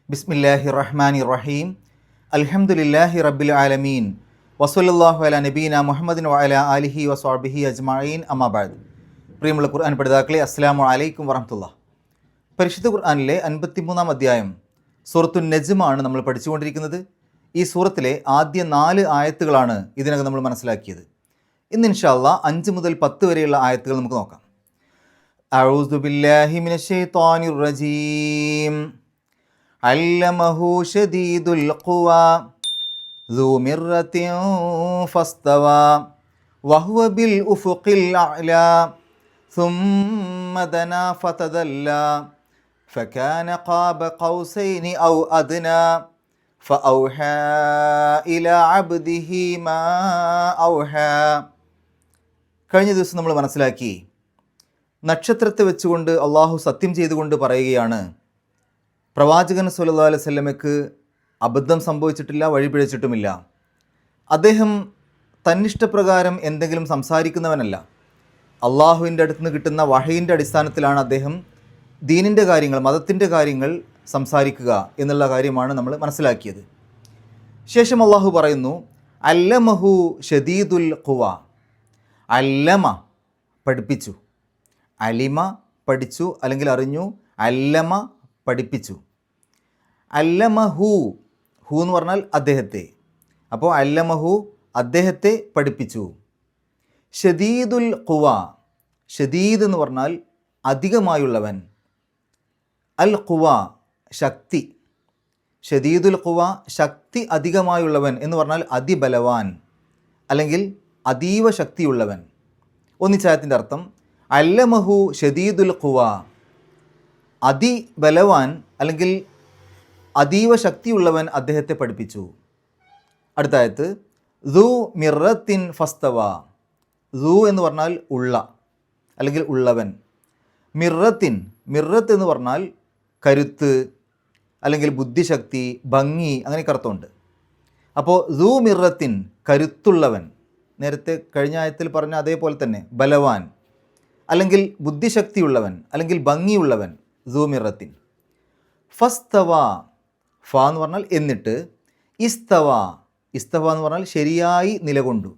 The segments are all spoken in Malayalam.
ബിസ്മില്ലാഹി റഹ്മാനി റഹീം. അൽഹംദുലില്ലാഹി റബ്ബിൽ ആലമീൻ. വസല്ലല്ലാഹു അലാ നബീന മുഹമ്മദിൻ വഅലാ ആലിഹി വസ്വഹ്ബിഹി അജ്മഈൻ. അമ്മാ ബഅദ്. പ്രിയമുള്ള ഖുർആൻ പഠിതാക്കളെ, അസ്സലാമു അലൈക്കും വറഹ്മത്തുള്ളാഹി. പരിശുദ്ധ ഖുർആനിലെ 53-ാം അധ്യായം സൂറത്തുൻ നജ്മാണ് നമ്മൾ പഠിച്ചുകൊണ്ടിരിക്കുന്നത്. ഈ സൂറത്തിലെ ആദ്യ 4 ആയത്തുകളാണ് ഇതിനകം നമ്മൾ മനസ്സിലാക്കിയത്. ഇന്ന് ഇൻഷാ അല്ലാഹ് 5 മുതൽ 10 വരെയുള്ള ആയത്തുകൾ നമുക്ക് നോക്കാം. അഊദു ബില്ലാഹി മിനശ് ശൈത്വാനിർ റജീം. അല്ലമഹു ശദീദുൽ ഖുവാ ذو مرة فاستوى وهو بالأفق الأعلى ثم دنا فتدلى فكان قاب قوسين أو أدنى فأوحى إلى عبده ما أوحى. കഴിഞ്ഞ ദിവസം നമ്മൾ മനസ്സിലാക്കി, നക്ഷത്രത്തെ വെച്ചുകൊണ്ട് അള്ളാഹു സത്യം ചെയ്തുകൊണ്ട് പറയുകയാണ്, പ്രവാചകൻ സ്വല്ലല്ലാഹു അലൈഹി വസല്ലമയ്ക്ക് അബദ്ധം സംഭവിച്ചിട്ടില്ല, വഴിപിഴച്ചിട്ടുമില്ല. അദ്ദേഹം തന്നിഷ്ടപ്രകാരം എന്തെങ്കിലും സംസാരിക്കുന്നവനല്ല. അള്ളാഹുവിൻ്റെ അടുത്ത് നിന്ന് കിട്ടുന്ന വഹയിൻ്റെ അടിസ്ഥാനത്തിലാണ് അദ്ദേഹം ദീനിൻ്റെ കാര്യങ്ങൾ, മതത്തിൻ്റെ കാര്യങ്ങൾ സംസാരിക്കുക എന്നുള്ള കാര്യമാണ് നമ്മൾ മനസ്സിലാക്കിയത്. ശേഷം അള്ളാഹു പറയുന്നു, അല്ലമഹു ഷദീദുൽ ഖുവ. അല്ലമ പഠിപ്പിച്ചു, അലിമ പഠിച്ചു അല്ലെങ്കിൽ അറിഞ്ഞു, അല്ലമ പഠിപ്പിച്ചു. അല്ലമഹു, ഹു എന്ന് പറഞ്ഞാൽ അദ്ദേഹത്തെ. അപ്പോൾ അല്ലമഹു അദ്ദേഹത്തെ പഠിപ്പിച്ചു. ഷദീദുൽ ഖുവ, ഷദീദ് എന്ന് പറഞ്ഞാൽ അധികമായുള്ളവൻ. അൽ ഖുവ ശക്തി. ഷദീദുൽ ഖുവ ശക്തി അധികമായുള്ളവൻ എന്ന് പറഞ്ഞാൽ അതിബലവാൻ അല്ലെങ്കിൽ അതീവ ശക്തിയുള്ളവൻ. ഒന്നിച്ചായത്തിൻ്റെ അർത്ഥം അല്ലമഹു ഷദീദുൽ ഖുവ, അതിബലവാൻ അല്ലെങ്കിൽ അതീവ ശക്തിയുള്ളവൻ അദ്ദേഹത്തെ പഠിപ്പിച്ചു. അടുത്തായത് ദു മിറത്തിൻ ഫസ്തവ. ദു എന്ന് പറഞ്ഞാൽ ഉള്ള അല്ലെങ്കിൽ ഉള്ളവൻ. മിറത്തിൻ, മിറത്ത് എന്ന് പറഞ്ഞാൽ കരുത്ത് അല്ലെങ്കിൽ ബുദ്ധിശക്തി, ഭംഗി, അങ്ങനെയൊക്കെ അർത്ഥമുണ്ട്. അപ്പോൾ ദു മിറത്തിൻ കരുത്തുള്ളവൻ, നേരത്തെ കഴിഞ്ഞ ആയത്തിൽ പറഞ്ഞ അതേപോലെ തന്നെ ബലവാൻ അല്ലെങ്കിൽ ബുദ്ധിശക്തിയുള്ളവൻ അല്ലെങ്കിൽ ഭംഗിയുള്ളവൻ. ദു മിറത്തിൻ. ഫസ്തവ, ഫ എന്ന് പറഞ്ഞാൽ എന്നിട്ട്. ഇസ്തവ, ഇസ്തവ എന്ന് പറഞ്ഞാൽ ശരിയായി നിലകൊണ്ടു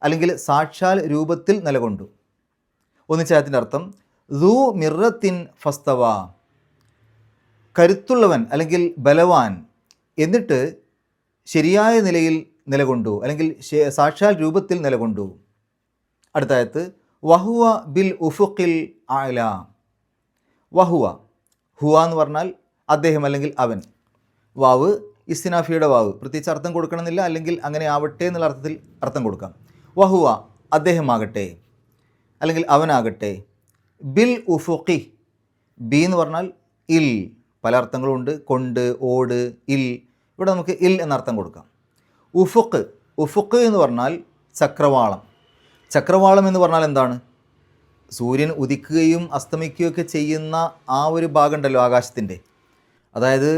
അല്ലെങ്കിൽ സാക്ഷാൽ രൂപത്തിൽ നിലകൊണ്ടു. ഒന്നിച്ചായത്തിൻ്റെ അർത്ഥം ദു മിറത്തിൻ ഫസ്തവ, കരുത്തുള്ളവൻ അല്ലെങ്കിൽ ബലവാൻ എന്നിട്ട് ശരിയായ നിലയിൽ നിലകൊണ്ടു അല്ലെങ്കിൽ സാക്ഷാൽ രൂപത്തിൽ നിലകൊണ്ടു. അടുത്തായത് വഹുവ ബിൽ ഉഫുഖിൽ അഅല. വഹുവ, ഹുവ എന്ന് പറഞ്ഞാൽ അദ്ദേഹം അല്ലെങ്കിൽ അവൻ. വാവ് ഇസ്തിനാഫിയുടെ വാവ്, പ്രത്യേകിച്ച് അർത്ഥം കൊടുക്കണമെന്നില്ല, അല്ലെങ്കിൽ അങ്ങനെ ആവട്ടെ എന്നുള്ള അർത്ഥത്തിൽ അർത്ഥം കൊടുക്കാം. വഹുവ അദ്ദേഹമാകട്ടെ അല്ലെങ്കിൽ അവനാകട്ടെ. ബിൽ ഉഫുഖി, ബി എന്ന് പറഞ്ഞാൽ ഇൽ, പല അർത്ഥങ്ങളുണ്ട്. കൊണ്ട്, ഓട്, ഇൽ. ഇവിടെ നമുക്ക് ഇൽ എന്നർത്ഥം കൊടുക്കാം. ഉഫുഖ്, ഉഫുഖ് എന്ന് പറഞ്ഞാൽ ചക്രവാളം. ചക്രവാളം എന്ന് പറഞ്ഞാൽ എന്താണ്? സൂര്യൻ ഉദിക്കുകയും അസ്തമിക്കുകയൊക്കെ ചെയ്യുന്ന ആ ഒരു ഭാഗമുണ്ടല്ലോ ആകാശത്തിൻ്റെ, അതായത്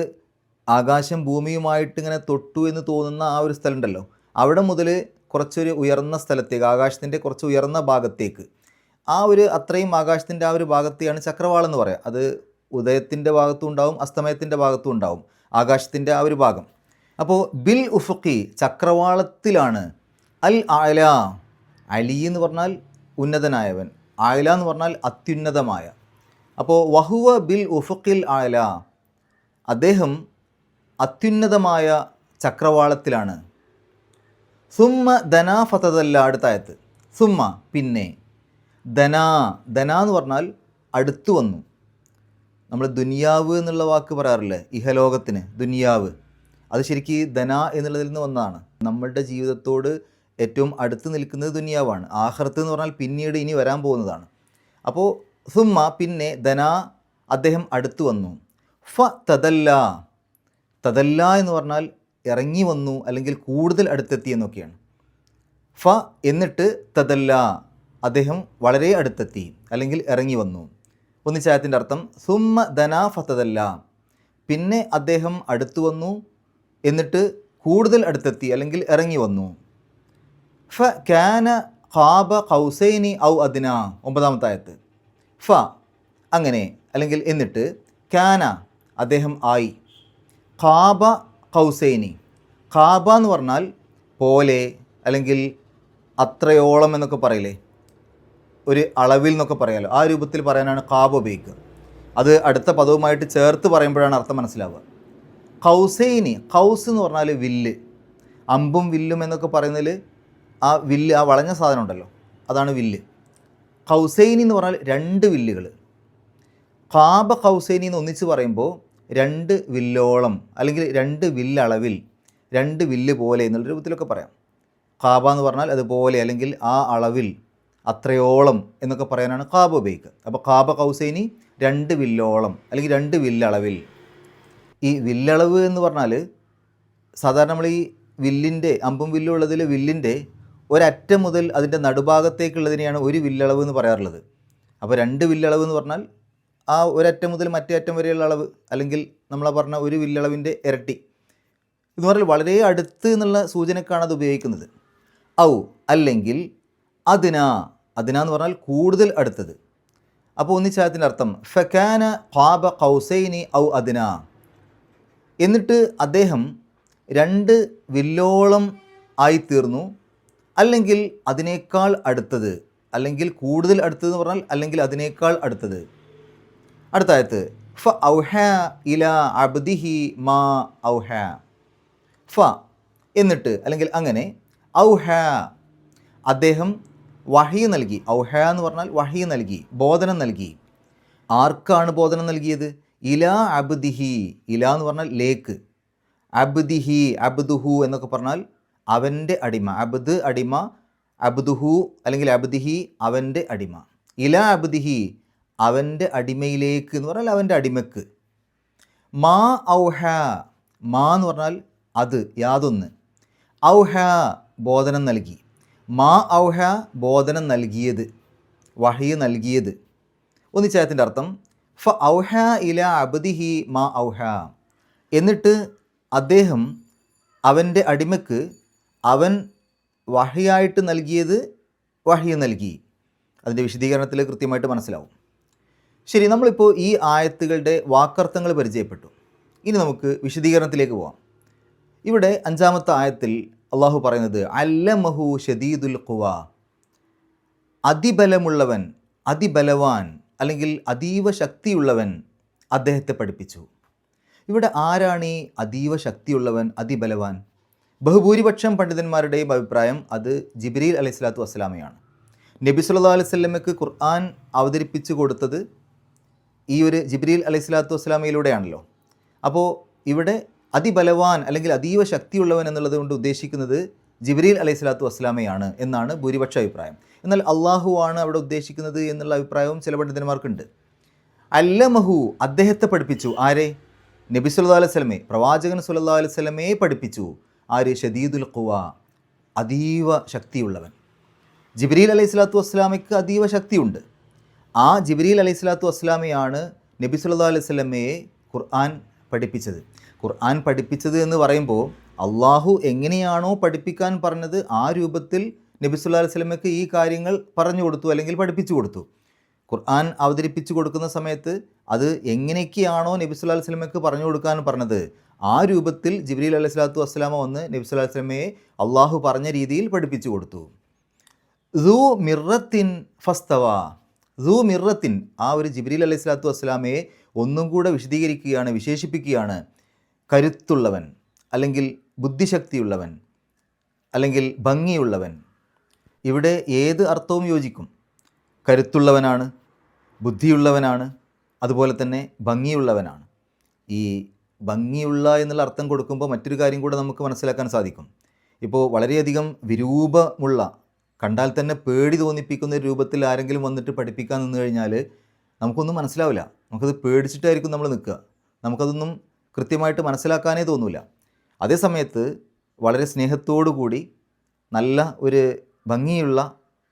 ആകാശം ഭൂമിയുമായിട്ട് ഇങ്ങനെ തൊട്ടു എന്ന് തോന്നുന്ന ആ ഒരു സ്ഥലമുണ്ടല്ലോ, അവിടെ മുതൽ കുറച്ചൊരു ഉയർന്ന സ്ഥലത്തേക്ക്, ആകാശത്തിൻ്റെ കുറച്ച് ഉയർന്ന ഭാഗത്തേക്ക്, ആ ഒരു അത്രയും ആകാശത്തിൻ്റെ ആ ഒരു ഭാഗത്തെയാണ് ചക്രവാളം എന്ന് പറയുക. അത് ഉദയത്തിൻ്റെ ഭാഗത്തും ഉണ്ടാവും, അസ്തമയത്തിൻ്റെ ഭാഗത്തും ഉണ്ടാവും ആകാശത്തിൻ്റെ ആ ഒരു ഭാഗം. അപ്പോൾ ബിൽ ഉഫുഖി ചക്രവാളത്തിലാണ്. അൽ അഅല, അലി എന്ന് പറഞ്ഞാൽ ഉന്നതനായവൻ, അഅല എന്ന് പറഞ്ഞാൽ അത്യുന്നതമായ. അപ്പോൾ വഹുവ ബിൽ ഉഫുഖിൽ അഅല, അദ്ദേഹം അത്യുന്നതമായ ചക്രവാളത്തിലാണ്. സുമ്മ ദനാ ഫതദല്ല. അടുത്തായത് സുമ്മ പിന്നെ. ദനാ, ദനാ എന്ന് പറഞ്ഞാൽ അടുത്തു വന്നു. നമ്മൾ ദുനിയാവ് എന്നുള്ള വാക്ക് പറയാറില്ലേ ഇഹലോകത്തിന്, ദുനിയാവ്. അത് ശരിക്കും ദനാ എന്നുള്ളതിൽ നിന്ന് വന്നതാണ്. നമ്മളുടെ ജീവിതത്തോട് ഏറ്റവും അടുത്ത് നിൽക്കുന്നത് ദുനിയാവാണ്. ആഖിറത്ത് എന്ന് പറഞ്ഞാൽ പിന്നീട് ഇനി വരാൻ പോകുന്നതാണ്. അപ്പോൾ സുമ്മ പിന്നെ, ദനാ അദ്ദേഹം അടുത്തു വന്നു. ഫ തദല്ല, തദല്ല എന്ന് പറഞ്ഞാൽ ഇറങ്ങി വന്നു അല്ലെങ്കിൽ കൂടുതൽ അടുത്തെത്തി എന്നൊക്കെയാണ്. ഫ എന്നിട്ട് തദല്ല, അദ്ദേഹം വളരെ അടുത്തെത്തി അല്ലെങ്കിൽ ഇറങ്ങി വന്നു. ഒന്നിച്ചായത്തിൻ്റെ അർത്ഥം സുമ്മ ദനാ ഫതദല്ല, പിന്നെ അദ്ദേഹം അടുത്തു വന്നു എന്നിട്ട് കൂടുതൽ അടുത്തെത്തി അല്ലെങ്കിൽ ഇറങ്ങി വന്നു. ഫ കാന ഖാബ ഖൗസൈനി ഔ അദ്ന. 9-ാമത്തെ ആയത്ത്. ഫ അങ്ങനെ അല്ലെങ്കിൽ എന്നിട്ട്, കാന അദ്ദേഹം ആയി, ഖാബ ഖൗസൈനി. ഖാബ എന്ന് പറഞ്ഞാൽ പോലെ, അല്ലെങ്കിൽ അത്രയോളം എന്നൊക്കെ പറയില്ലേ, ഒരു അളവിൽ എന്നൊക്കെ പറയാമല്ലോ, ആ രൂപത്തിൽ പറയാനാണ് ഖാബ ഉപയോഗിക്കുക. അത് അടുത്ത പദവുമായിട്ട് ചേർത്ത് പറയുമ്പോഴാണ് അർത്ഥം മനസ്സിലാവുക. ഖൗസൈനി, ഖൗസ് എന്ന് പറഞ്ഞാൽ വില്ല്, അമ്പും വില്ലും എന്നൊക്കെ പറയുന്നതിൽ ആ വില്ല്, ആ വളഞ്ഞ സാധനം ഉണ്ടല്ലോ, അതാണ് വില്ല്. ഖൗസൈനി എന്ന് പറഞ്ഞാൽ 2 വില്ലുകൾ. ഖാബ ഖൗസൈനി എന്ന് ഒന്നിച്ച് പറയുമ്പോൾ 2 വില്ലോളം, അല്ലെങ്കിൽ 2 വില്ലളവിൽ, 2 വില്ല് പോലെ എന്നുള്ള രൂപത്തിലൊക്കെ പറയാം. ഖാബ എന്ന് പറഞ്ഞാൽ അതുപോലെ, അല്ലെങ്കിൽ ആ അളവിൽ, അത്രയോളം എന്നൊക്കെ പറയാനാണ് ഖാബ ഉപയോഗിക്കുക. അപ്പോൾ ഖാബ ഖൗസൈനി 2 വില്ലോളം, അല്ലെങ്കിൽ 2 വില്ലളവിൽ. ഈ വില്ലളവ് എന്ന് പറഞ്ഞാൽ സാധാരണ നമ്മൾ ഈ വില്ലിൻ്റെ, അമ്പും വില്ലും ഉള്ളതിൽ വില്ലിൻ്റെ ഒരറ്റം മുതൽ അതിൻ്റെ നടുഭാഗത്തേക്കുള്ളതിനെയാണ് ഒരു വില്ലളവ് എന്ന് പറയാറുള്ളത്. അപ്പോൾ 2 വില്ലളവ് എന്ന് പറഞ്ഞാൽ ആ ഒരറ്റം മുതൽ മറ്റേ അറ്റം വരെയുള്ള അളവ്, അല്ലെങ്കിൽ നമ്മൾ പറഞ്ഞ ഒരു വില്ലളവിൻ്റെ ഇരട്ടി എന്ന് പറഞ്ഞാൽ വളരെ അടുത്ത് എന്നുള്ള സൂചനക്കാണ് അത് ഉപയോഗിക്കുന്നത്. ഔ അല്ലെങ്കിൽ അദ്ന, അദ്ന എന്ന് പറഞ്ഞാൽ കൂടുതൽ അടുത്തത്. അപ്പോൾ ഒന്നിച്ചായത്തിൻ്റെ അർത്ഥം ഫകാന ഖാബ ഖൗസൈനി ഔ അദ്ന. എന്നിട്ട് അദ്ദേഹം 2 വില്ലോളം ആയിത്തീർന്നു, അല്ലെങ്കിൽ അതിനേക്കാൾ അടുത്തത്, അല്ലെങ്കിൽ കൂടുതൽ അടുത്തത് എന്ന് പറഞ്ഞാൽ അല്ലെങ്കിൽ അതിനേക്കാൾ അടുത്തത്. അടുത്ത ആയത്ത് ഫ ഔഹ ഇല അബ്ദിഹി മാ ഔഹ. ഫ എന്നിട്ട്, അല്ലെങ്കിൽ അങ്ങനെ, ഔഹ അദ്ദേഹം വഹി നൽകി. ഔഹ എന്ന് പറഞ്ഞാൽ വഹി നൽകി, ബോധനം നൽകി. ആർക്കാണ് ബോധനം നൽകിയത്? ഇല അബ്ദിഹി. ഇല എന്ന് പറഞ്ഞാൽ ലേക്ക്. അബ്ദിഹി, അബ്ദുഹു എന്നൊക്കെ പറഞ്ഞാൽ അവൻ്റെ അടിമ. അബ്ദ് അടിമ, അബ്ദുഹു അല്ലെങ്കിൽ അബ്ദിഹി അവൻ്റെ അടിമ. ഇല അബ്ദിഹി അവൻ്റെ അടിമയിലേക്ക് എന്ന് പറഞ്ഞാൽ അവൻ്റെ അടിമക്ക്. മാ ഔഹ, മാ എന്ന് പറഞ്ഞാൽ അത്, യാതൊന്ന്. ഔഹ ബോധനം നൽകി. മാ ഔഹ ബോധനം നൽകിയത്, വഹി നൽകിയത്. ഒന്നിച്ചായത്തിൻ്റെ അർത്ഥം ഫ ഔഹ ഇല അബ്ദിഹി മാ ഔഹ. എന്നിട്ട് അദ്ദേഹം അവൻ്റെ അടിമക്ക് അവൻ വഹിയായിട്ട് നൽകിയത് വഹി നൽകി. അതിൻ്റെ വിശദീകരണത്തിൽ കൃത്യമായിട്ട് മനസ്സിലാവും. ശരി, നമ്മളിപ്പോൾ ഈ ആയത്തുകളുടെ വാക്കർത്ഥങ്ങൾ പരിചയപ്പെട്ടു. ഇനി നമുക്ക് വിശദീകരണത്തിലേക്ക് പോവാം. ഇവിടെ 5-ാമത്തെ ആയത്തിൽ അള്ളാഹു പറയുന്നത് അല്ലമഹു ഷദീദുൽ ഖുവ. അതിബലമുള്ളവൻ, അതിബലവാൻ, അല്ലെങ്കിൽ അതീവ ശക്തിയുള്ളവൻ അദ്ദേഹത്തെ പഠിപ്പിച്ചു. ഇവിടെ ആരാണ് ഈ അതീവ ശക്തിയുള്ളവൻ, അതിബലവാൻ? ബഹുഭൂരിപക്ഷം പണ്ഡിതന്മാരുടെയും അഭിപ്രായം അത് ജിബ്രീൽ അലൈഹിസ്സലാത്തു വസ്സലാമയാണ്. നബി സല്ലല്ലാഹു അലൈഹി വസല്ലമയ്ക്ക് ഖുർആൻ അവതരിപ്പിച്ചു കൊടുത്തത് ഈ ഒരു ജിബ്രീൽ അലൈഹിസ്സലാത്തു വസ്സലാമയിലൂടെയാണല്ലോ. അപ്പോൾ ഇവിടെ അതിബലവാൻ അല്ലെങ്കിൽ അതീവ ശക്തിയുള്ളവൻ എന്നുള്ളത് കൊണ്ട് ഉദ്ദേശിക്കുന്നത് ജിബ്രീൽ അലൈഹിസ്സലാത്തു വസ്സലാമയാണ് എന്നാണ് ഭൂരിപക്ഷ അഭിപ്രായം. എന്നാൽ അള്ളാഹു ആണ് അവിടെ ഉദ്ദേശിക്കുന്നത് എന്നുള്ള അഭിപ്രായവും ചില പണ്ഡിതന്മാർക്കുണ്ട്. അല്ലമഹു അദ്ദേഹത്തെ പഠിപ്പിച്ചു. ആരെ? നബി സല്ലല്ലാഹു അലൈഹി വസല്ലമയെ, പ്രവാചകൻ സല്ലല്ലാഹു അലൈഹി വസല്ലമയെ പഠിപ്പിച്ചു. ആര്? ഷദീദുൽ ഖുവ, അതീവ ശക്തിയുള്ളവൻ. ജിബ്രീൽ അലൈഹിസ്സലാത്തു വസ്സലാമയ്ക്ക് അതീവ ശക്തിയുണ്ട്. ആ ജിബ്രീൽ അലൈഹിസ്സലാത്തു വസ്സലാമയാണ് നബി സല്ലല്ലാഹു അലൈഹി വസല്ലമയെ ഖുർആൻ പഠിപ്പിച്ചത്. ഖുർആൻ പഠിപ്പിച്ചത് എന്ന് പറയുമ്പോൾ അള്ളാഹു എങ്ങനെയാണോ പഠിപ്പിക്കാൻ പറഞ്ഞത് ആ രൂപത്തിൽ നബി സല്ലല്ലാഹു അലൈഹി വസല്ലമയ്ക്ക് ഈ കാര്യങ്ങൾ പറഞ്ഞു കൊടുത്തു, അല്ലെങ്കിൽ പഠിപ്പിച്ചു കൊടുത്തു. ഖുർആൻ അവതരിപ്പിച്ചു കൊടുക്കുന്ന സമയത്ത് അത് എങ്ങനെയൊക്കെയാണോ നബി സല്ലല്ലാഹു അലൈഹി വസല്ലമയ്ക്ക് പറഞ്ഞു കൊടുക്കാൻ പറഞ്ഞത് ആ രൂപത്തിൽ ജിബ്രീൽ അലൈഹിസ്സലാത്തു വസ്സലാമ വന്ന് നബി സല്ലല്ലാഹു അലൈഹി വസല്ലമയെ അള്ളാഹു പറഞ്ഞ രീതിയിൽ പഠിപ്പിച്ചു കൊടുത്തു. ദൂ മിറത്തിൻ ഫസ്തവ. ദൂ മിറത്തിൻ, ആ ഒരു ജിബ്രീൽ അലൈഹിസ്സലാത്തു വസ്സലാമയെ ഒന്നും കൂടെ വിശദീകരിക്കുകയാണ്, വിശേഷിപ്പിക്കുകയാണ്. കരുത്തുള്ളവൻ, അല്ലെങ്കിൽ ബുദ്ധിശക്തിയുള്ളവൻ, അല്ലെങ്കിൽ ഭംഗിയുള്ളവൻ. ഇവിടെ ഏത് അർത്ഥവും യോജിക്കും. കരുത്തുള്ളവനാണ്, ബുദ്ധിയുള്ളവനാണ്, അതുപോലെ തന്നെ ഭംഗിയുള്ളവനാണ്. ഈ ഭംഗിയുള്ള എന്നുള്ള അർത്ഥം കൊടുക്കുമ്പോൾ മറ്റൊരു കാര്യം കൂടെ നമുക്ക് മനസ്സിലാക്കാൻ സാധിക്കും. ഇപ്പോൾ വളരെയധികം വിരൂപമുള്ള, കണ്ടാൽ തന്നെ പേടി തോന്നിപ്പിക്കുന്ന രൂപത്തിൽ ആരെങ്കിലും വന്നിട്ട് പഠിപ്പിക്കാൻ നിന്ന് കഴിഞ്ഞാൽ നമുക്കൊന്നും മനസ്സിലാവില്ല. നമുക്കത് പേടിച്ചിട്ടായിരിക്കും നമ്മൾ നിൽക്കുക. നമുക്കതൊന്നും കൃത്യമായിട്ട് മനസ്സിലാക്കാനേ തോന്നില്ല. അതേ സമയത്ത് വളരെ സ്നേഹത്തോടു കൂടി, നല്ല ഒരു ഭംഗിയുള്ള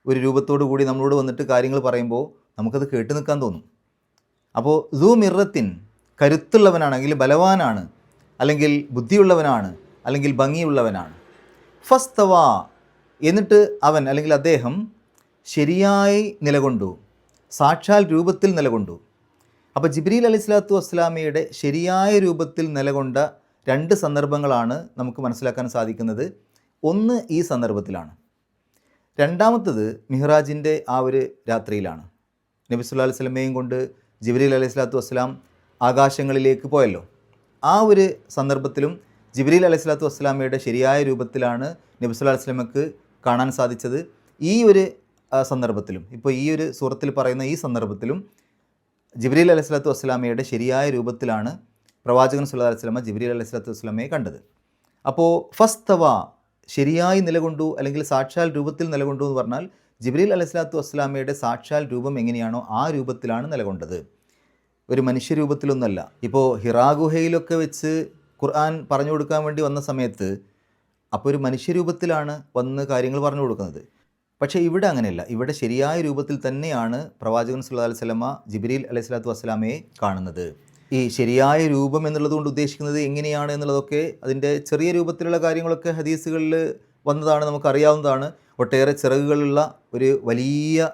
ഒരു രൂപത്തോടു കൂടി നമ്മളോട് വന്നിട്ട് കാര്യങ്ങൾ പറയുമ്പോൾ നമുക്കത് കേട്ട് നിൽക്കാൻ തോന്നും. അപ്പോൾ ദൂ മിറത്തിൻ, കരുത്തുള്ളവനാണെങ്കിൽ ബലവാനാണ്, അല്ലെങ്കിൽ ബുദ്ധിയുള്ളവനാണ്, അല്ലെങ്കിൽ ഭംഗിയുള്ളവനാണ്. ഫസ്തവ, എന്നിട്ട് അവൻ അല്ലെങ്കിൽ അദ്ദേഹം ശരിയായി നിലകൊണ്ടു, സാക്ഷാൽ രൂപത്തിൽ നിലകൊണ്ടു. അപ്പോൾ ജിബ്രീൽ അലൈഹിസ്സലാത്തു വസ്സലാമയുടെ ശരിയായ രൂപത്തിൽ നിലകൊണ്ട 2 സന്ദർഭങ്ങളാണ് നമുക്ക് മനസ്സിലാക്കാൻ സാധിക്കുന്നത്. ഒന്ന് ഈ സന്ദർഭത്തിലാണ്, രണ്ടാമത്തത് മിഹ്റാജിൻ്റെ ആ ഒരു രാത്രിയിലാണ്. നബി സല്ലല്ലാഹു അലൈഹി വസല്ലമയും കൊണ്ട് ജിബ്രീൽ അലൈഹി സ്വലാത്തു വസ്സലാം ആകാശങ്ങളിലേക്ക് പോയല്ലോ. ആ ഒരു സന്ദർഭത്തിലും ജിബ്രീൽ അലൈഹി സ്വലാത്തു വസ്സലാമയുടെ ശരിയായ രൂപത്തിലാണ് നബി സല്ലല്ലാഹു അലൈഹി വസല്ലമക്ക് കാണാൻ സാധിച്ചത്. ഈ ഒരു സന്ദർഭത്തിലും, ഇപ്പോൾ ഈ ഒരു സൂറത്തിൽ പറയുന്ന ഈ സന്ദർഭത്തിലും ജിബ്രീൽ അലൈഹി സ്വലാത്തു വസ്സലാമയുടെ ശരിയായ രൂപത്തിലാണ് പ്രവാചകൻ സല്ലല്ലാഹു അലൈഹി വസല്ലമ ജിബ്രീൽ അലൈഹി സ്വലാത്തു വസ്സലാമയെ കണ്ടത്. അപ്പോൾ ഫസ്തവ, ശരിയായി നിലകൊണ്ടു അല്ലെങ്കിൽ സാക്ഷാൽ രൂപത്തിൽ നിലകൊണ്ടു എന്ന് പറഞ്ഞാൽ ജിബ്രീൽ അലൈഹി സ്വലാത്തു വസ്സലാമയുടെ സാക്ഷാൽ രൂപം എങ്ങനെയാണോ ആ രൂപത്തിലാണ് നിലകൊണ്ടത്, ഒരു മനുഷ്യരൂപത്തിലൊന്നുമല്ല. ഇപ്പോൾ ഹിറാ ഗുഹയിലൊക്കെ വെച്ച് ഖുർആൻ പറഞ്ഞു കൊടുക്കാൻ വേണ്ടി വന്ന സമയത്ത് അപ്പോൾ ഒരു മനുഷ്യരൂപത്തിലാണ് വന്ന് കാര്യങ്ങൾ പറഞ്ഞു കൊടുക്കുന്നത്. പക്ഷേ ഇവിടെ അങ്ങനെയല്ല. ഇവിടെ ശരിയായ രൂപത്തിൽ തന്നെയാണ് പ്രവാചകൻ സല്ലല്ലാഹു അലൈഹി വസല്ലമ ജിബ്രീൽ അലൈഹി സ്വലാത്തു വസ്സലാമയെ കാണുന്നത്. ഈ ശരിയായ രൂപം എന്നുള്ളത് കൊണ്ട് ഉദ്ദേശിക്കുന്നത് എങ്ങനെയാണ് എന്നുള്ളതൊക്കെ അതിൻ്റെ ചെറിയ രൂപത്തിലുള്ള കാര്യങ്ങളൊക്കെ ഹദീസുകളിൽ വന്നതാണ്, നമുക്കറിയാവുന്നതാണ്. ഒട്ടേറെ ചിറകുകളുള്ള ഒരു വലിയ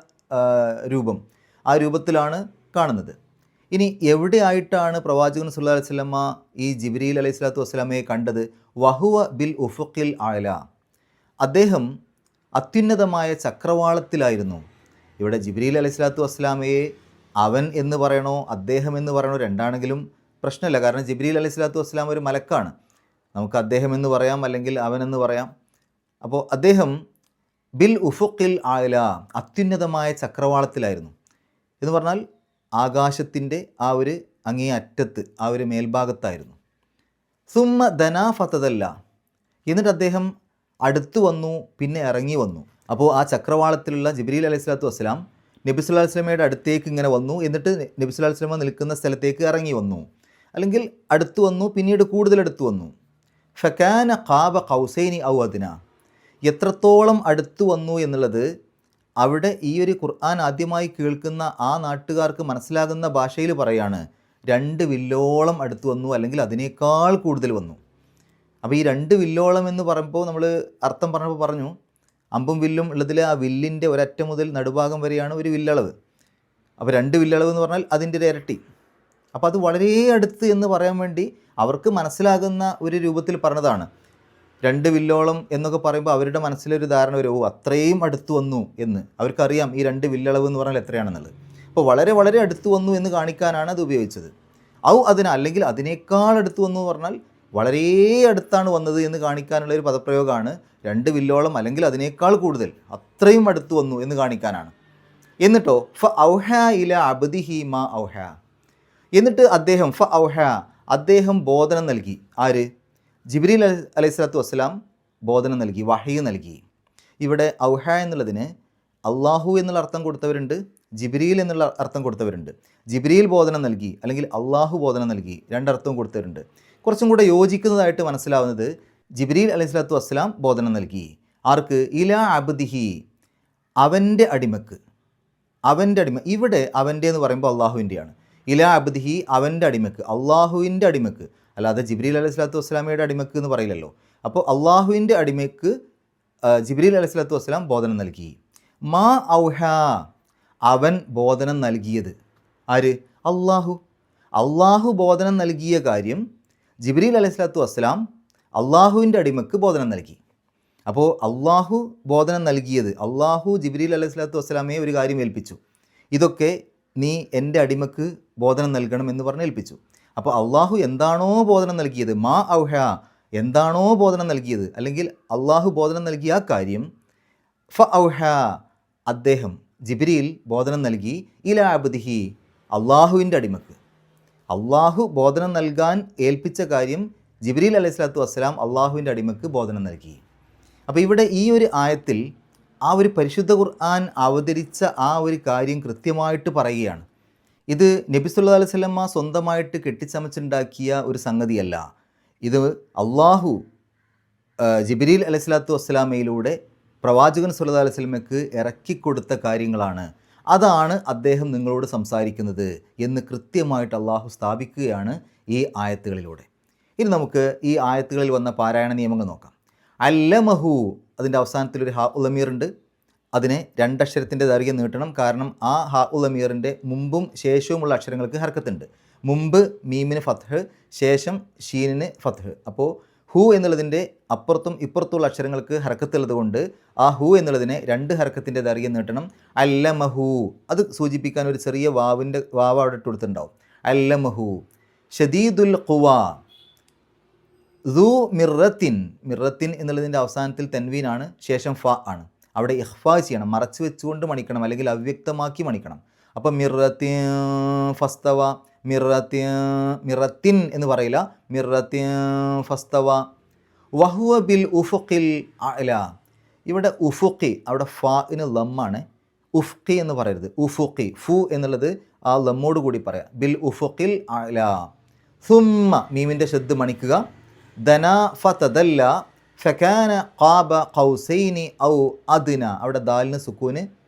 രൂപം, ആ രൂപത്തിലാണ് കാണുന്നത്. ഇനി എവിടെയായിട്ടാണ് പ്രവാചകൻ സല്ലല്ലാഹു അലൈഹി വസല്ലമ ഈ ജിബ്രീൽ അലൈഹി സ്വലാത്തു വസ്സലാമയെ കണ്ടത്? വഹുവ ബിൽ ഉഫുഖിൽ അഅല, അദ്ദേഹം അത്യുന്നതമായ ചക്രവാളത്തിലായിരുന്നു. ഇവിടെ ജിബ്രീൽ അലൈഹി സ്വലാത്തു വസ്സലാമയെ അവൻ എന്ന് പറയണോ അദ്ദേഹം എന്ന് പറയണോ, രണ്ടാണെങ്കിലും പ്രശ്നമില്ല. കാരണം ജിബ്രീൽ അലൈഹി സ്വലാത്തു വസ്സലാം ഒരു മലക്കാണ്. നമുക്ക് അദ്ദേഹം എന്ന് പറയാം, അല്ലെങ്കിൽ അവൻ എന്ന് പറയാം. അപ്പോൾ അദ്ദേഹം ബിൽ ഉഫുഖിൽ അഅല, അത്യുന്നതമായ ചക്രവാളത്തിലായിരുന്നു എന്ന് പറഞ്ഞാൽ ആകാശത്തിൻ്റെ ആ ഒരു അങ്ങേ അറ്റത്ത്, ആ ഒരു മേൽഭാഗത്തായിരുന്നു. സുമ്മ ദനാ ഫതദല്ല, എന്നിട്ട് അദ്ദേഹം അടുത്തു വന്നു, പിന്നെ ഇറങ്ങി വന്നു. അപ്പോൾ ആ ചക്രവാളത്തിലുള്ള ജിബ്രീൽ അലൈഹി സ്വലാത്തു വസ്സലാം നബി സല്ലല്ലാഹു അലൈഹി വസല്ലമയുടെ അടുത്തേക്ക് ഇങ്ങനെ വന്നു, എന്നിട്ട് നബി സല്ലല്ലാഹു അലൈഹി വസല്ലമ നിൽക്കുന്ന സ്ഥലത്തേക്ക് ഇറങ്ങി വന്നു, അല്ലെങ്കിൽ അടുത്തു വന്നു, പിന്നീട് കൂടുതൽ അടുത്തു വന്നു. ഫകാന ഖാബ ഖൗസൈനി ഔ അദ്ന, എത്രത്തോളം അടുത്തു വന്നു എന്നുള്ളത് അവിടെ ഈ ഒരു ഖുർആൻ ആദ്യമായി കേൾക്കുന്ന ആ നാട്ടുകാർക്ക് മനസ്സിലാകുന്ന ഭാഷയിൽ പറയാണ്. 2 വില്ലോളം അടുത്തു വന്നു, അല്ലെങ്കിൽ അതിനേക്കാൾ കൂടുതൽ വന്നു. അപ്പോൾ ഈ 2 വില്ലോളം എന്ന് പറയുമ്പോൾ നമ്മൾ അർത്ഥം പറഞ്ഞപ്പോൾ പറഞ്ഞു, അമ്പും വില്ലും ഉള്ളതിൽ ആ വില്ലിൻ്റെ ഒരറ്റം മുതൽ നടുഭാഗം വരെയാണ് ഒരു വില്ലളവ്. അപ്പോൾ 2 വില്ലളവ് എന്ന് പറഞ്ഞാൽ അതിൻ്റെ ഒരു ഇരട്ടി. അപ്പോൾ അത് വളരെ അടുത്ത് എന്ന് പറയാൻ വേണ്ടി അവർക്ക് മനസ്സിലാകുന്ന ഒരു രൂപത്തിൽ പറഞ്ഞതാണ്. 2 വില്ലോളം എന്നൊക്കെ പറയുമ്പോൾ അവരുടെ മനസ്സിലൊരു ധാരണ വരും, അത്രയും അടുത്ത് വന്നു എന്ന്. അവർക്കറിയാം ഈ 2 വില്ലളവ് എന്ന് പറഞ്ഞാൽ എത്രയാണെന്നുള്ളത്. അപ്പോൾ വളരെ വളരെ അടുത്ത് വന്നു എന്ന് കാണിക്കാനാണ് അത് ഉപയോഗിച്ചത്. ഔ അതിന്, അല്ലെങ്കിൽ അതിനേക്കാൾ അടുത്ത് വന്നു എന്ന് പറഞ്ഞാൽ വളരെ അടുത്താണ് വന്നത് എന്ന് കാണിക്കാനുള്ള ഒരു പദപ്രയോഗമാണ്. 2 വില്ലോളം അല്ലെങ്കിൽ അതിനേക്കാൾ കൂടുതൽ, അത്രയും അടുത്ത് വന്നു എന്ന് കാണിക്കാനാണ്. എന്നിട്ടോ ഫ ഔഹ ഇല അബ്ദിഹി മാ ഔഹ, എന്നിട്ട് അദ്ദേഹം ഫ ഔഹ, അദ്ദേഹം ബോധനം നൽകി. ആര്? ജിബ്രീൽ അലൈഹി സ്വലാത്തു വസ്സലാം ബോധനം നൽകി, വഹയ് നൽകി. ഇവിടെ ഔഹ എന്നുള്ളതിന് അള്ളാഹു എന്നുള്ള അർത്ഥം കൊടുത്തവരുണ്ട്, ജിബ്രീൽ എന്നുള്ള അർത്ഥം കൊടുത്തവരുണ്ട്. ജിബ്രീൽ ബോധനം നൽകി അല്ലെങ്കിൽ അള്ളാഹു ബോധനം നൽകി, രണ്ടർത്ഥവും കൊടുത്തവരുണ്ട്. കുറച്ചും കൂടെ യോജിക്കുന്നതായിട്ട് മനസ്സിലാവുന്നത് ജിബ്രീൽ അലൈഹി സ്വലാത്തു വസ്സലാം ബോധനം നൽകി. ആർക്ക്? ഇലാ അബ്ദിഹി, അവൻ്റെ അടിമക്ക്. അവൻ്റെ അടിമ, ഇവിടെ അവൻ്റെ എന്ന് പറയുമ്പോൾ അള്ളാഹുവിൻ്റെയാണ്. ഇലാ അബ്ദിഹി, അവൻ്റെ അടിമക്ക്, അള്ളാഹുവിൻ്റെ അടിമക്ക്, അല്ലാതെ ജിബ്രീൽ അലൈഹി സ്വലാത്തു വസ്സലാമയുടെ അടിമക്ക് എന്ന് പറയില്ലല്ലോ. അപ്പോൾ അള്ളാഹുവിൻ്റെ അടിമക്ക് ജിബ്രീൽ അലൈഹി സ്വലാത്തു വസ്സലാം ബോധനം നൽകി. മാ ഔഹ, അവൻ ബോധനം നൽകിയത്. ആര്? അള്ളാഹു. അള്ളാഹു ബോധനം നൽകിയ കാര്യം ജിബ്രീൽ അലൈഹി സ്വലാത്തു വസ്സലാം അള്ളാഹുവിൻ്റെ അടിമക്ക് ബോധനം നൽകി. അപ്പോൾ അള്ളാഹു ബോധനം നൽകിയത്, അള്ളാഹു ജിബ്രീൽ അലൈഹി സ്വലാത്തു വസ്സലാമയെ ഒരു കാര്യം ഏൽപ്പിച്ചു, ഇതൊക്കെ നീ എൻ്റെ അടിമക്ക് ബോധനം നൽകണം എന്ന് പറഞ്ഞ് ഏൽപ്പിച്ചു. അപ്പോൾ അള്ളാഹു എന്താണോ ബോധനം നൽകിയത്, മാ ഔഹ, എന്താണോ ബോധനം നൽകിയത്, അല്ലെങ്കിൽ അള്ളാഹു ബോധനം നൽകിയ ആ കാര്യം, ഫ ഔഹ, അദ്ദേഹം ജിബ്രീൽ ബോധനം നൽകി ഇലാ അബ്ദിഹി, അള്ളാഹുവിൻ്റെ അടിമക്ക്. അള്ളാഹു ബോധനം നൽകാൻ ഏൽപ്പിച്ച കാര്യം ജിബ്രീൽ അലൈഹി സ്വലാത്തു വസ്സലാം അള്ളാഹുവിൻ്റെ അടിമക്ക് ബോധനം നൽകി. അപ്പോൾ ഇവിടെ ഈ ഒരു ആയത്തിൽ ആ ഒരു പരിശുദ്ധ ഖുർആൻ അവതരിച്ച ആ ഒരു കാര്യം കൃത്യമായിട്ട് പറയുകയാണ്. ഇത് നബി സല്ലല്ലാഹു അലൈഹി വസല്ലമ സ്വന്തമായിട്ട് കെട്ടിച്ചമച്ചുണ്ടാക്കിയ ഒരു സംഗതിയല്ല. ഇത് അള്ളാഹു ജിബ്രീൽ അലൈഹി സ്വലാത്തു വസ്സലാമയിലൂടെ പ്രവാചകൻ സല്ലല്ലാഹു അലൈഹി വസല്ലമയ്ക്ക് ഇറക്കിക്കൊടുത്ത കാര്യങ്ങളാണ്. അതാണ് അദ്ദേഹം നിങ്ങളോട് സംസാരിക്കുന്നത് എന്ന് കൃത്യമായിട്ട് അള്ളാഹു സ്ഥാപിക്കുകയാണ് ഈ ആയത്തുകളിലൂടെ. ഇനി നമുക്ക് ഈ ആയത്തുകളിൽ വന്ന പാരായണ നിയമങ്ങൾ നോക്കാം. അല്ലമഹു, അതിൻ്റെ അവസാനത്തിലൊരു ഹാ ഉൽ ഉണ്ട്. അതിനെ 2 അക്ഷരത്തിൻ്റെ ദൈർഘ്യം നീട്ടണം. കാരണം ആ ഹാ ഉൽ മുമ്പും ശേഷവുമുള്ള അക്ഷരങ്ങൾക്ക് ഹർക്കത്തുണ്ട്. മുമ്പ് മീമിന് ഫത്ഹ്, ശേഷം ഷീനിന് ഫത്ഹ്. അപ്പോൾ ഹു എന്നുള്ളതിൻ്റെ അപ്പുറത്തും ഇപ്പുറത്തുള്ള അക്ഷരങ്ങൾക്ക് ഹർക്കത്തുള്ളത് കൊണ്ട് ആ ഹു എന്നുള്ളതിനെ 2 ഹർക്കത്തിൻ്റെ ദൈർഘ്യം നീട്ടണം. അല്ലമഹു, അത് സൂചിപ്പിക്കാൻ ഒരു ചെറിയ വാവ് അവിടെ ഇട്ട് കൊടുത്തിട്ടുണ്ടാവും. അല്ലമഹു. ഷദീദുൽ ഖുവ, ദു മിറത്തിൻ, മിറത്തിൻ എന്നുള്ളതിൻ്റെ അവസാനത്തിൽ തൻവീനാണ്, ശേഷം ഫ ആണ്. അവിടെ ഇഖ്ഫാ ചെയ്യണം, മറച്ചു വെച്ചുകൊണ്ട് മണിക്കണം, അല്ലെങ്കിൽ അവ്യക്തമാക്കി മണിക്കണം. അപ്പം മിറത്തിൻ ഫസ്തവ, മിറത്തിൻ എന്ന് പറയില്ല, മിറത്തിൻ ഫസ്തവ. വഹുവ ബിൽ ഉഫുഖിൽ അഅല, ഇവിടെ ഉഫുഖി, അവിടെ ഫാഇന് ലമ്മാണ്, ഉഫ്ഖി എന്ന് പറയരുത്, ഉഫുഖി. ഫു എന്നുള്ളത് ആ ലമ്മോട് കൂടി പറയാം. ബിൽ ഉഫുഖിൽ അഅല. സുമ്മ, മീമിൻ്റെ ഷദ് മണിക്കുക. ദന ഫതദല്ല ഫകാന ഖാബ ഖൗസൈനി ഔ അദ്ന, അവിടെ ദാലിന് സുക്കൂന്,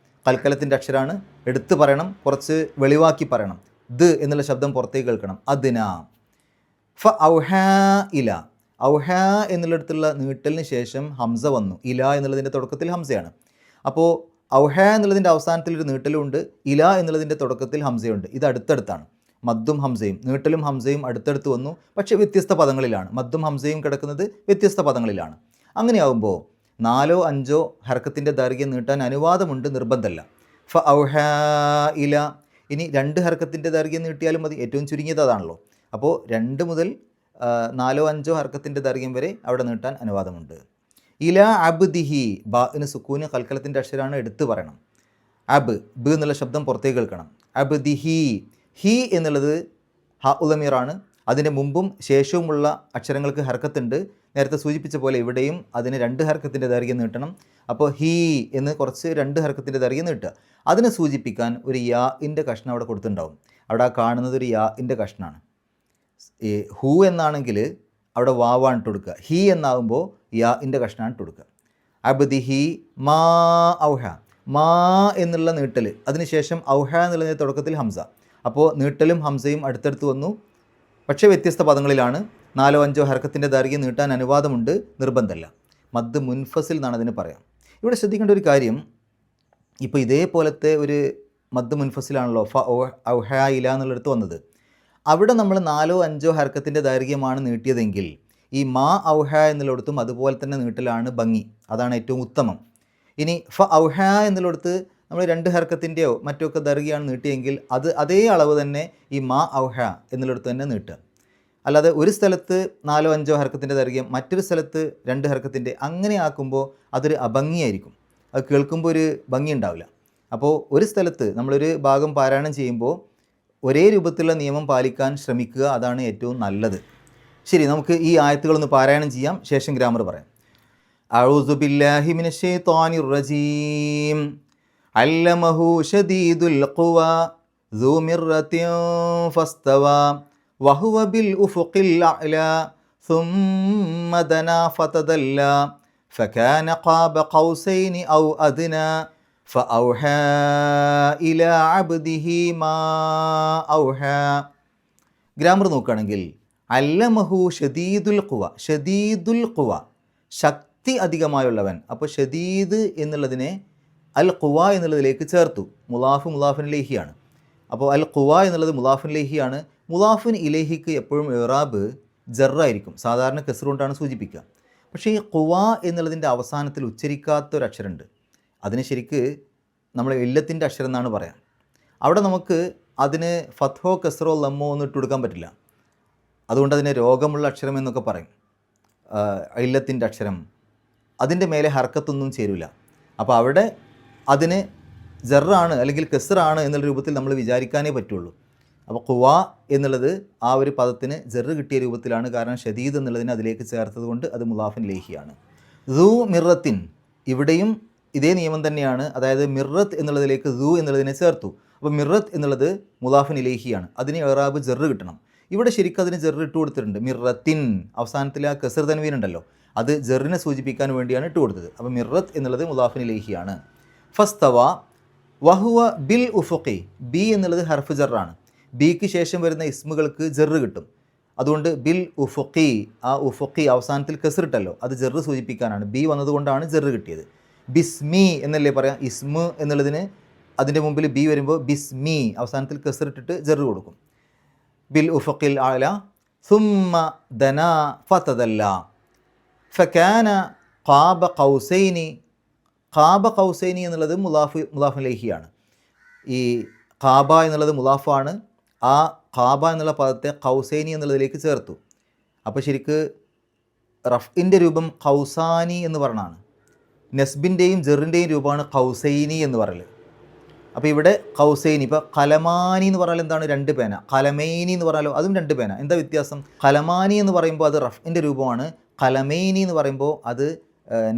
കൽക്കലത്തിൻ്റെ അക്ഷരമാണ്, എടുത്ത് പറയണം, കുറച്ച് വെളിവാക്കി പറയണം. ദ് എന്നുള്ള ശബ്ദം പുറത്തേക്ക് കേൾക്കണം. അദ്ന. ഫ ഔഹ ഇല, ഔഹ എന്നുള്ളിടത്തുള്ള നീട്ടലിന് ശേഷം ഹംസ വന്നു. ഇല എന്നുള്ളതിൻ്റെ തുടക്കത്തിൽ ഹംസയാണ്. അപ്പോൾ ഔഹ എന്നുള്ളതിൻ്റെ അവസാനത്തിൽ ഒരു നീട്ടലുണ്ട്, ഇല എന്നുള്ളതിൻ്റെ തുടക്കത്തിൽ ഹംസയുണ്ട്. ഇത് അടുത്തടുത്താണ്. മദ്ദും ഹംസയും, നീട്ടലും ഹംസയും അടുത്തടുത്ത് വന്നു, പക്ഷേ വ്യത്യസ്ത പദങ്ങളിലാണ്. മദ്ദും ഹംസയും കിടക്കുന്നത് വ്യത്യസ്ത പദങ്ങളിലാണ്. അങ്ങനെയാവുമ്പോൾ 4 5 ഹർക്കത്തിൻ്റെ ദൈർഘ്യം നീട്ടാൻ അനുവാദമുണ്ട്, നിർബന്ധമല്ല. ഫ ഔഹ ഇല. ഇനി 2 ഹർക്കത്തിൻ്റെ ദൈർഘ്യം നീട്ടിയാലും മതി, ഏറ്റവും ചുരുങ്ങിയത് അതാണല്ലോ. അപ്പോൾ 2 മുതൽ 4 5 ഹർക്കത്തിൻ്റെ ദൈർഘ്യം വരെ അവിടെ നീട്ടാൻ അനുവാദമുണ്ട്. ഇല അബ്ദിഹി, ബാഇന് സുക്കൂന്, കൽക്കലത്തിൻ്റെ അക്ഷരമാണ്, എടുത്ത് പറയണം. അബ്, ബ് എന്നുള്ള ശബ്ദം പുറത്തേക്ക് കേൾക്കണം. അബ്ദിഹി. ഹി എന്നുള്ളത് ഹ ഉലമീറാണ്, അതിൻ്റെ മുമ്പും ശേഷവുമുള്ള അക്ഷരങ്ങൾക്ക് ഹർക്കത്തുണ്ട്. നേരത്തെ സൂചിപ്പിച്ച പോലെ ഇവിടെയും അതിന് 2 ഹർക്കത്തിൻ്റെ ദൈർഘ്യം നീട്ടണം. അപ്പോൾ ഹി എന്ന് കുറച്ച് 2 ഹർക്കത്തിൻ്റെ ദൈർഘ്യം നീട്ടുക. അതിനെ സൂചിപ്പിക്കാൻ ഒരു യാഇൻ്റെ കഷ്ണം അവിടെ കൊടുത്തിട്ടുണ്ടാവും. അവിടെ ആ കാണുന്നത് ഒരു യാഇൻ്റെ കഷ്ണമാണ്. ഈ ഹു എന്നാണെങ്കിൽ അവിടെ വാവാണ് ഇട്ട് കൊടുക്കുക. ഹി എന്നാകുമ്പോൾ യാഇൻ്റെ കഷ്ണമാണ് ഇട്ട് കൊടുക്കുക. അബ്ദിഹി മാ ഔഹ, മാ എന്നുള്ള നീട്ടൽ, അതിനുശേഷം ഔഹ എന്നുള്ളതിൻ്റെ തുടക്കത്തിൽ ഹംസ. അപ്പോൾ നീട്ടലും ഹംസയും അടുത്തടുത്ത് വന്നു, പക്ഷേ വ്യത്യസ്ത പദങ്ങളിലാണ്. 4 5 ഹർക്കത്തിൻ്റെ ദൈർഘ്യം നീട്ടാൻ അനുവാദമുണ്ട്, നിർബന്ധമല്ല. മദ് മുൻഫസിൽ എന്നാണ് അതിന് പറയാം. ഇവിടെ ശ്രദ്ധിക്കേണ്ട ഒരു കാര്യം, ഇപ്പോൾ ഇതേപോലത്തെ ഒരു മദ് മുൻഫസിലാണല്ലോ ഫ ഔഹ ഇല എന്നുള്ളിടത്ത് വന്നത്. അവിടെ നമ്മൾ 4 5 ഹർക്കത്തിൻ്റെ ദൈർഘ്യമാണ് നീട്ടിയതെങ്കിൽ ഈ മാ ഔഹ എന്നുള്ളിടത്തും അതുപോലെ തന്നെ നീട്ടലാണ് ഭംഗി, അതാണ് ഏറ്റവും ഉത്തമം. ഇനി ഫ ഔഹ എന്നുള്ളിടത്ത് നമ്മൾ 2 ഹർക്കത്തിൻ്റെയോ മറ്റൊക്കെ ദൈർഘ്യമാണ് നീട്ടിയെങ്കിൽ അത് അതേ അളവ് തന്നെ ഈ മാ ഔഹ എന്നുള്ളിടത്ത് തന്നെ നീട്ടുക. അല്ലാതെ ഒരു സ്ഥലത്ത് 4 5 ഹർക്കത്തിൻ്റെ ദൈർഘ്യം, മറ്റൊരു സ്ഥലത്ത് 2 ഹർക്കത്തിൻ്റെ, അങ്ങനെ ആക്കുമ്പോൾ അതൊരു അഭംഗിയായിരിക്കും, അത് കേൾക്കുമ്പോൾ ഒരു ഭംഗി ഉണ്ടാവില്ല. അപ്പോൾ ഒരു സ്ഥലത്ത് നമ്മളൊരു ഭാഗം പാരായണം ചെയ്യുമ്പോൾ ഒരേ രൂപത്തിലുള്ള നിയമം പാലിക്കാൻ ശ്രമിക്കുക, അതാണ് ഏറ്റവും നല്ലത്. ശരി, നമുക്ക് ഈ ആയത്തുകളൊന്ന് പാരായണം ചെയ്യാം, ശേഷം ഗ്രാമർ പറയാം. അഊസു ബില്ലാഹി മിനശ് ശൈത്വാനിർ റജീം. അല്ലമഹു ശദീദുൽ ഖുവ ദു മിറത്തിൻ ഫസ്തവ വഹുവ ബിൽ ഉഫുഖിൽ അഅല ثم دنا فتدلى فكان قاب قوسين أو أدنى فأوحى إلى عبده ما أوحى. ഗ്രാമർ നോക്കുകയാണെങ്കിൽ അല്ലമഹു ഷദീദുൽ ഖുവ, ഷദീദുൽ ഖുവ ശക്തി അധികമായുള്ളവൻ. അപ്പോൾ ഷദീദ് എന്നുള്ളതിനെ അൽ ഖുവ എന്നുള്ളതിലേക്ക് ചേർത്തു. മുലാഫ് മുലാഫിൻ ഇലൈഹിയാണ്. അപ്പോൾ അൽ ഖുവ എന്നുള്ളത് മുലാഫിൻ ഇലൈഹിയാണ്. മുലാഫിൻ ഇലൈഹിക്ക് എപ്പോഴും ഇറാബ് ജറായിരിക്കും, സാധാരണ കസ്ർ കൊണ്ടാണ് സൂചിപ്പിക്കുക. പക്ഷേ ഈ ഖുവ എന്നുള്ളതിൻ്റെ അവസാനത്തിൽ ഉച്ചരിക്കാത്തൊരക്ഷരമുണ്ട്, അതിന് ശരിക്ക് നമ്മൾ ഇല്ലത്തിൻ്റെ അക്ഷരം എന്നാണ് പറയാം. അവിടെ നമുക്ക് അതിന് ഫത്ഹോ കസ്റോ ലമ്മോ ഒന്നും ഇട്ട് കൊടുക്കാൻ പറ്റില്ല, അതുകൊണ്ട് അതിനെ രോഗമുള്ള അക്ഷരം എന്നൊക്കെ പറയും. ഇല്ലത്തിൻ്റെ അക്ഷരം, അതിൻ്റെ മേലെ ഹർക്കത്തൊന്നും ചേരില്ല. അപ്പോൾ അവിടെ അതിന് ജറാണ് അല്ലെങ്കിൽ കസ്റാണ് എന്നുള്ള രൂപത്തിൽ നമ്മൾ വിചാരിക്കാനേ പറ്റുള്ളൂ. അപ്പോൾ ഖുവ എന്നുള്ളത് ആ ഒരു പദത്തിന് ജറ് കിട്ടിയ രൂപത്തിലാണ്, കാരണം ഷദീദ് എന്നുള്ളതിന് അതിലേക്ക് ചേർത്തത് കൊണ്ട് അത് മുലാഫിൻ ലേഹിയാണ്. ദു മിറത്തിൻ, ഇവിടെയും ഇതേ നിയമം തന്നെയാണ്, അതായത് മിറത്ത് എന്നുള്ളതിലേക്ക് ദു എന്നുള്ളതിനെ ചേർത്തു. അപ്പോൾ മിറത്ത് എന്നുള്ളത് മുലാഫിൻ ഇലൈഹിയാണ്, അതിന് ഇറാബ് ജറ് കിട്ടണം. ഇവിടെ ശരിക്കും അതിന് ജറ് ഇട്ട് കൊടുത്തിട്ടുണ്ട്. മിറത്തിൻ അവസാനത്തിൽ ആ കസർ തൻവീനുണ്ടല്ലോ, അത് ജറിനെ സൂചിപ്പിക്കാൻ വേണ്ടിയാണ് ഇട്ട് കൊടുത്തത്. അപ്പോൾ മിറത്ത് എന്നുള്ളത് മുലാഫിൻ ഇലൈഹിയാണ്. ഫസ്തവ വഹുവ ബിൽ ഉഫുഖി, ബി എന്നുള്ളത് ഹർഫ് ജറാണ്. ബിക്ക് ശേഷം വരുന്ന ഇസ്മുകൾക്ക് ജറ് കിട്ടും, അതുകൊണ്ട് ബിൽ ഉഫുഖി, ആ ഉഫുഖി അവസാനത്തിൽ കസറിട്ടല്ലോ, അത് ജറ് സൂചിപ്പിക്കാനാണ്. ബി വന്നതുകൊണ്ടാണ് ജറ് കിട്ടിയത്. ബിസ്മി എന്നല്ലേ പറയാം, ഇസ്മു എന്നുള്ളതിന് അതിൻ്റെ മുമ്പിൽ ബി വരുമ്പോൾ ബിസ്മി അവസാനത്തിൽ കസറിട്ടിട്ട് ജറ് കൊടുക്കും. ബിൽ ഉഫഖിൽ അഅല സുമ്മ ദനാ ഫതദല്ല ഫകാന ഖാബ ഖൗസൈനി. ഖാബ ഖൗസൈനി എന്നുള്ളത് മുലാഫ് ഇലൈഹിയാണ്. ഈ ഖാബ എന്നുള്ളത് മുലാഫാണ്. ആ ഖാബ എന്നുള്ള പദത്തെ ഖൗസൈനി എന്നുള്ളതിലേക്ക് ചേർത്തു. അപ്പോൾ ശരിക്ക് റഫ്ഇൻ്റെ രൂപം ഖൗസാനി എന്ന് പറഞ്ഞാണ്. നസ്ബിൻ്റെയും ജെറിൻ്റെയും രൂപമാണ് ഖൗസൈനി എന്ന് പറയൽ. അപ്പോൾ ഇവിടെ ഖൗസൈനി, ഇപ്പോൾ കലമാനി എന്ന് പറഞ്ഞാൽ എന്താണ്? 2 പേന. കലമൈനി എന്ന് പറഞ്ഞാലോ അതും 2 പേന. എന്താ വ്യത്യാസം? കലമാനി എന്ന് പറയുമ്പോൾ അത് റഫ്ഇൻ്റെ രൂപമാണ്. കലമൈനി എന്ന് പറയുമ്പോൾ അത്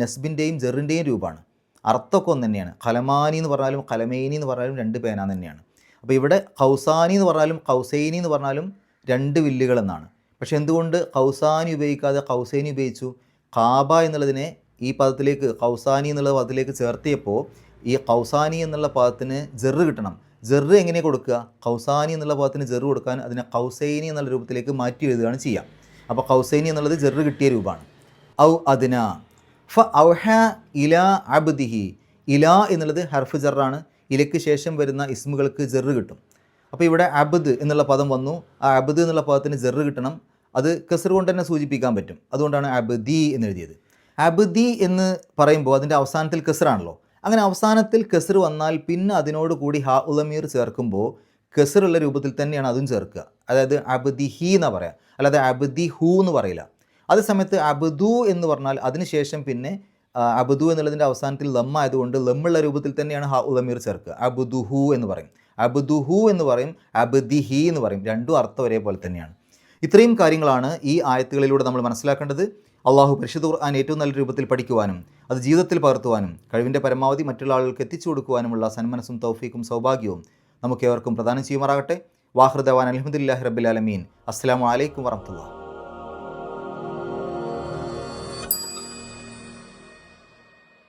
നസ്ബിൻ്റെയും ജെറിൻ്റെയും രൂപമാണ്. അർത്ഥമൊക്കെ ഒന്ന് തന്നെയാണ്. കലമാനി എന്ന് പറഞ്ഞാലും കലമൈനി എന്ന് പറഞ്ഞാലും 2 പേന തന്നെയാണ്. അപ്പോൾ ഇവിടെ ഖൗസാനി എന്ന് പറഞ്ഞാലും ഖൗസൈനി എന്ന് പറഞ്ഞാലും 2 വില്ലുകൾ എന്നാണ്. പക്ഷേ എന്തുകൊണ്ട് ഖൗസാനി ഉപയോഗിക്കാതെ ഖൗസൈനി ഉപയോഗിച്ചു? ഖാബ എന്നുള്ളതിനെ ഈ പദത്തിലേക്ക്, ഖൗസാനി എന്നുള്ള പദത്തിലേക്ക് ചേർത്തിയപ്പോൾ ഈ ഖൗസാനി എന്നുള്ള പദത്തിന് ജെറ് കിട്ടണം. ജെറ് എങ്ങനെ കൊടുക്കുക? ഖൗസാനി എന്നുള്ള പദത്തിന് ജെറ് കൊടുക്കാൻ അതിനെ ഖൗസൈനി എന്നുള്ള രൂപത്തിലേക്ക് മാറ്റി എഴുതുകയാണ് ചെയ്യുക. അപ്പോൾ ഖൗസൈനി എന്നുള്ളത് ജെറ് കിട്ടിയ രൂപമാണ്. ഔ അദ്ന ഫ ഔഹ ഇല അബ്ദിഹി. ഇല എന്നുള്ളത് ഹർഫ് ജറാണ്. ഇലയ്ക്ക് ശേഷം വരുന്ന ഇസ്മുകൾക്ക് ജെറ് കിട്ടും. അപ്പോൾ ഇവിടെ അബ്ദ് എന്നുള്ള പദം വന്നു. ആ അബ്ദ് എന്നുള്ള പദത്തിന് ജെറ് കിട്ടണം. അത് കസ്ർ കൊണ്ട് തന്നെ സൂചിപ്പിക്കാൻ പറ്റും. അതുകൊണ്ടാണ് അബ്ദി എന്ന് എഴുതിയത്. അബ്ദി എന്ന് പറയുമ്പോൾ അതിൻ്റെ അവസാനത്തിൽ കസ്റാണല്ലോ. അങ്ങനെ അവസാനത്തിൽ കസ്ർ വന്നാൽ പിന്നെ അതിനോട് കൂടി ഹാ ഉലമീർ ചേർക്കുമ്പോൾ കസ്റുള്ള രൂപത്തിൽ തന്നെയാണ് അതും ചേർക്കുക. അതായത് അബ്ദിഹി എന്നാണ് പറയുക, അല്ലാതെ അബ്ദി ഹൂ എന്ന് പറയില്ല. അതേ സമയത്ത് അബ്ദു എന്ന് പറഞ്ഞാൽ അതിനുശേഷം പിന്നെ അബ്ദു എന്നുള്ളതിൻ്റെ അവസാനത്തിൽ ലമ്മ ആയതുകൊണ്ട് ലമ്മുള്ള രൂപത്തിൽ തന്നെയാണ് ഹാ ഉലമീർ ചേർക്കുക. അബ്ദുഹു എന്ന് പറയും, അബ്ദുഹു എന്ന് പറയും, അബ്ദിഹി എന്ന് പറയും. രണ്ടും അർത്ഥം ഒരേപോലെ തന്നെയാണ്. ഇത്രയും കാര്യങ്ങളാണ് ഈ ആയത്തുകളിലൂടെ നമ്മൾ മനസ്സിലാക്കേണ്ടത്. അള്ളാഹു പരിശുദ്ധ ഖുർആൻ ഏറ്റവും നല്ല രൂപത്തിൽ പഠിക്കുവാനും അത് ജീവിതത്തിൽ പകർത്തുവാനും കഴിവിൻ്റെ പരമാവധി മറ്റുള്ള ആളുകൾക്ക് എത്തിച്ചു കൊടുക്കുവാനുമുള്ള സന്മനസ്സും തൗഫീക്കും സൗഭാഗ്യവും നമുക്കേവർക്കും പ്രദാനം ചെയ്യുമാറാകട്ടെ. വാഹൃദവാൻ അൽഹംദുലില്ലാഹി റബ്ബിൽ ആലമീൻ. അസ്സലാമു അലൈക്കും വറഹ്മത്തുള്ളാഹി.